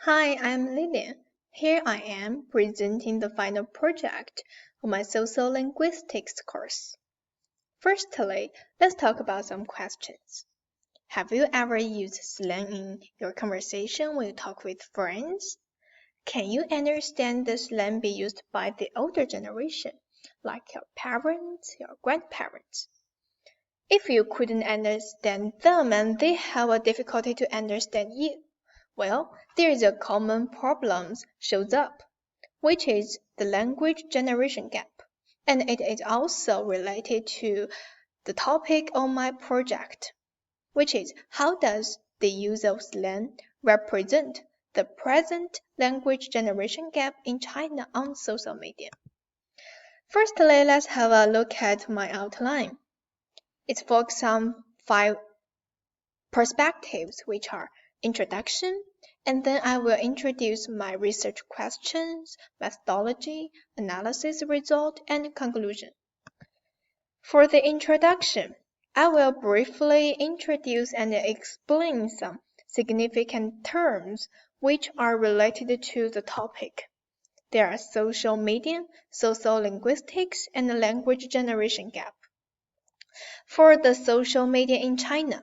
Hi, I'm Lillian. Here I am presenting the final project of my social linguistics course. Firstly, let's talk about some questions. Have you ever used slang in your conversation when you talk with friends? Can you understand the slang be used by the older generation, like your parents, your grandparents? If you couldn't understand them and they have a difficulty to understand you, well, there is a common problem shows up, which is the language generation gap. And it is also related to the topic of my project, which is how does the use of slang represent the present language generation gap in China on social media. Firstly, let's have a look at my outline. It's focused on 5 perspectives, which are introduction, and then I will introduce my research questions, methodology, analysis result, and conclusion. For the introduction, I will briefly introduce and explain some significant terms which are related to the topic. There are social media, social linguistics, and language generation gap. For the social media in China,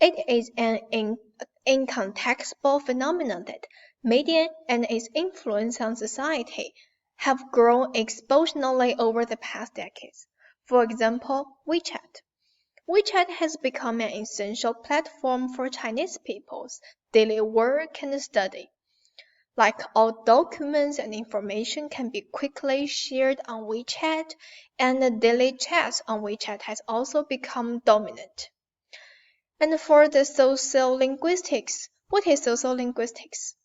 it is an incontestable phenomenon that media and its influence on society have grown exponentially over the past decades. For example, WeChat. WeChat has become an essential platform for Chinese people's daily work and study. Like all documents and information can be quickly shared on WeChat, and the daily chats on WeChat has also become dominant. And for the social linguistics, what is social linguistics?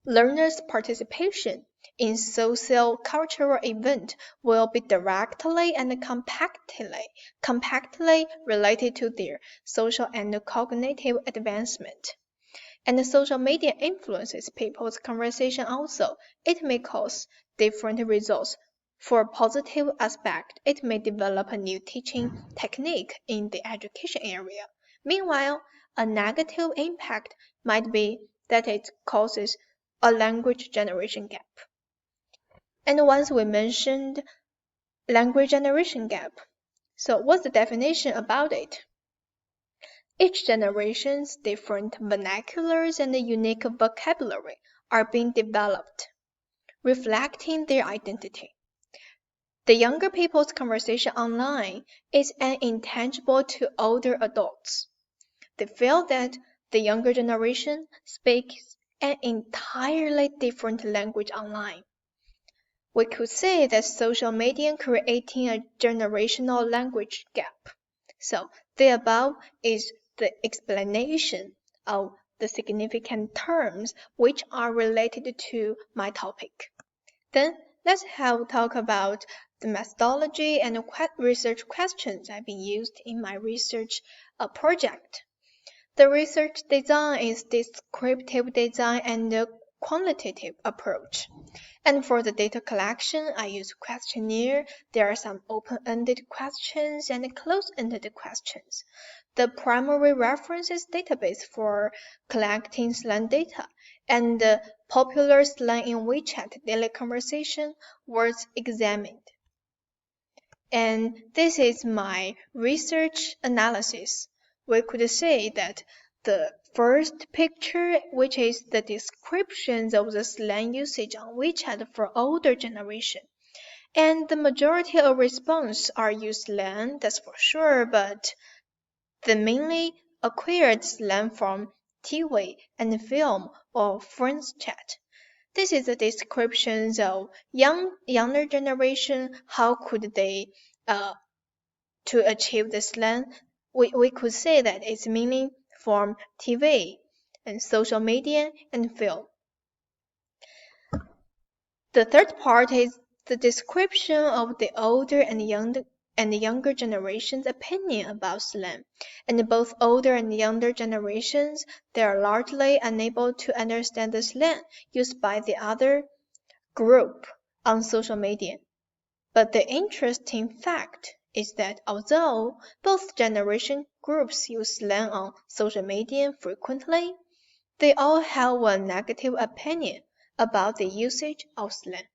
Learners' participation in social cultural event will be directly and compactly related to their social and cognitive advancement. And social media influences people's conversation also. It may cause different results. For a positive aspect, it may develop a new teaching technique in the education area. Meanwhile, a negative impact might be that it causes a language generation gap. And once we mentioned language generation gap, so what's the definition about it? Each generation's different vernaculars and unique vocabulary are being developed, reflecting their identity. The younger people's conversation online is unintelligible to older adults. They feel that the younger generation speaks an entirely different language online. We could say that social media creating a generational language gap. So the above is the explanation of the significant terms which are related to my topic. Then let's have talk about the methodology and research questions I've been used in my research project. The research design is descriptive design and a quantitative approach. And for the data collection, I use questionnaire. There are some open-ended questions and closed-ended questions. The primary reference is database for collecting slang data, and the popular slang in WeChat daily conversation was examined. And this is my research analysis. We could say that the first picture, which is the descriptions of the slang usage on WeChat for older generation, and the majority of response are use slang, that's for sure, but the mainly acquired slang from TV and film or friends chat. This is a description of younger generation, how could they to achieve the slang. We could say that it's mainly from TV and social media and film. The third part is the description of the older and younger generation's opinion about slang. And both older and younger generations, they are largely unable to understand the slang used by the other group on social media. But the interesting fact is that although both generation groups use slang on social media frequently, they all have a negative opinion about the usage of slang.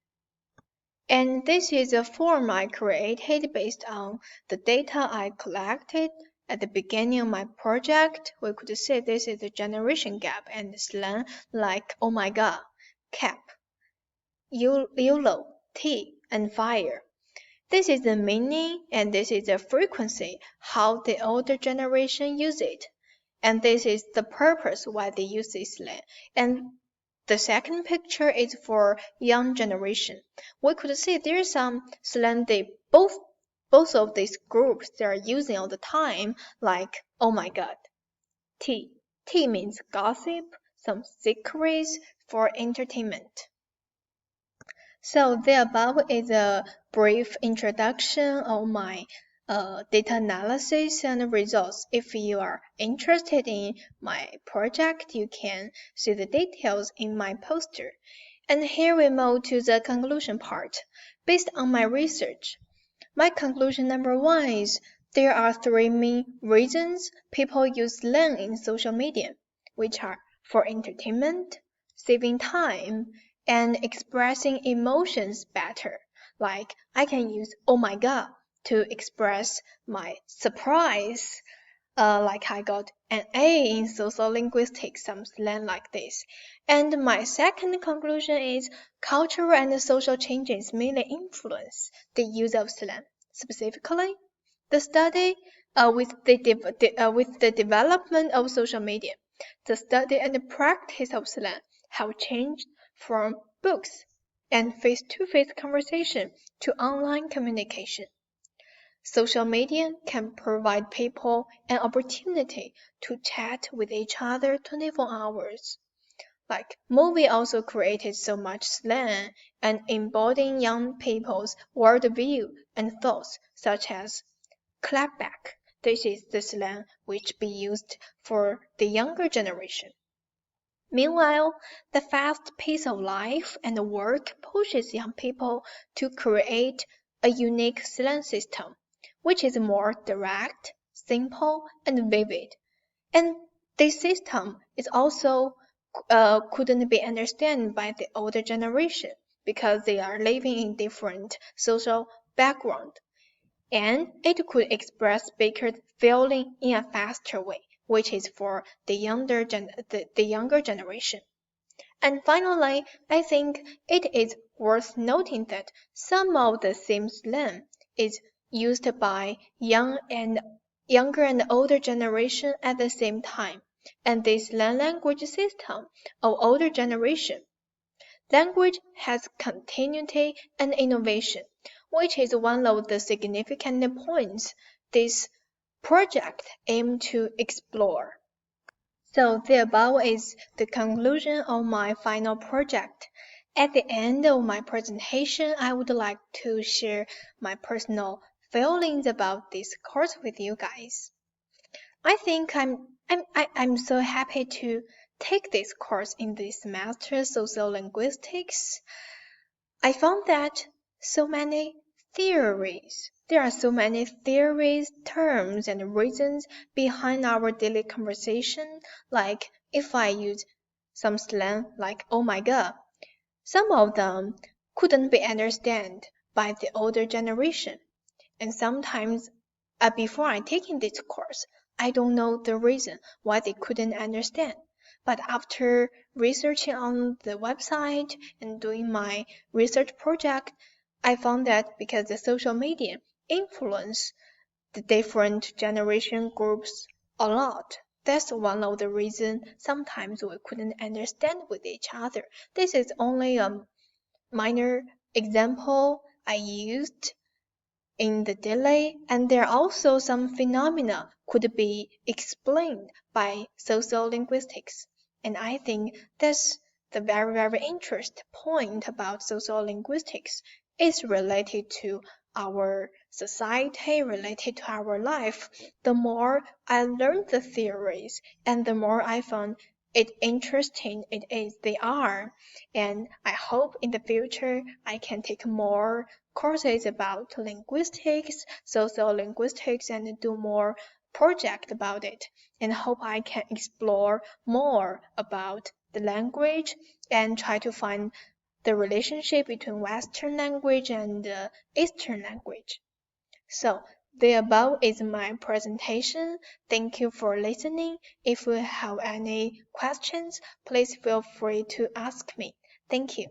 And this is a form I created based on the data I collected at the beginning of my project. We could say this is a generation gap and slang like oh my god, cap, YOLO, tea, and fire. This is the meaning and this is the frequency, how the older generation use it. And this is the purpose why they use this slang. And the second picture is for young generation. We could see there's some slang they both of these groups they are using all the time, like oh my god. Tea. Tea means gossip, some secrets for entertainment. So the above is a brief introduction of my data analysis and results. If you are interested in my project, you can see the details in my poster. And here we move to the conclusion part. Based on my research, my conclusion number one is there are three main reasons people use slang in social media, which are for entertainment, saving time, and expressing emotions better. Like I can use oh my god to express my surprise. Like I got an A in social linguistics, some slang like this. And my second conclusion is cultural and social changes mainly influence the use of slang. Specifically, the study with the development of social media, the study and the practice of slang have changed from books and face-to-face conversation to online communication. Social media can provide people an opportunity to chat with each other 24 hours. Like movie also created so much slang and embodying young people's worldview and thoughts, such as clapback. This is the slang which be used for the younger generation. Meanwhile, the fast pace of life and work pushes young people to create a unique slang system, which is more direct, simple, and vivid. And this system is also couldn't be understood by the older generation because they are living in different social background, and it could express speaker's feeling in a faster way, which is for the younger generation. And finally, I think it is worth noting that some of the same slang is used by younger and older generation at the same time. And this language system of older generation, language has continuity and innovation, which is one of the significant points this project aimed to explore. So the above is the conclusion of my final project. At the end of my presentation, I would like to share my personal feelings about this course with you guys. I think I'm so happy to take this course in this semester, sociolinguistics. I found that so many theories. There are so many theories, terms, and reasons behind our daily conversation. Like if I use some slang like oh my god, some of them couldn't be understood by the older generation. And sometimes before I taking this course, I don't know the reason why they couldn't understand. But after researching on the website and doing my research project, I found that because the social media influence the different generation groups a lot. That's one of the reasons sometimes we couldn't understand with each other. This is only a minor example I used in the delay, and there are also some phenomena could be explained by sociolinguistics. And I think that's the very interesting point about sociolinguistics is related to our society, related to our life. The more I learned the theories and the more I found it interesting they are. And I hope in the future I can take more courses about linguistics, sociolinguistics, and do more project about it, and hope I can explore more about the language and try to find the relationship between Western language and Eastern language. So the above is my presentation. Thank you for listening. If you have any questions, please feel free to ask me. Thank you.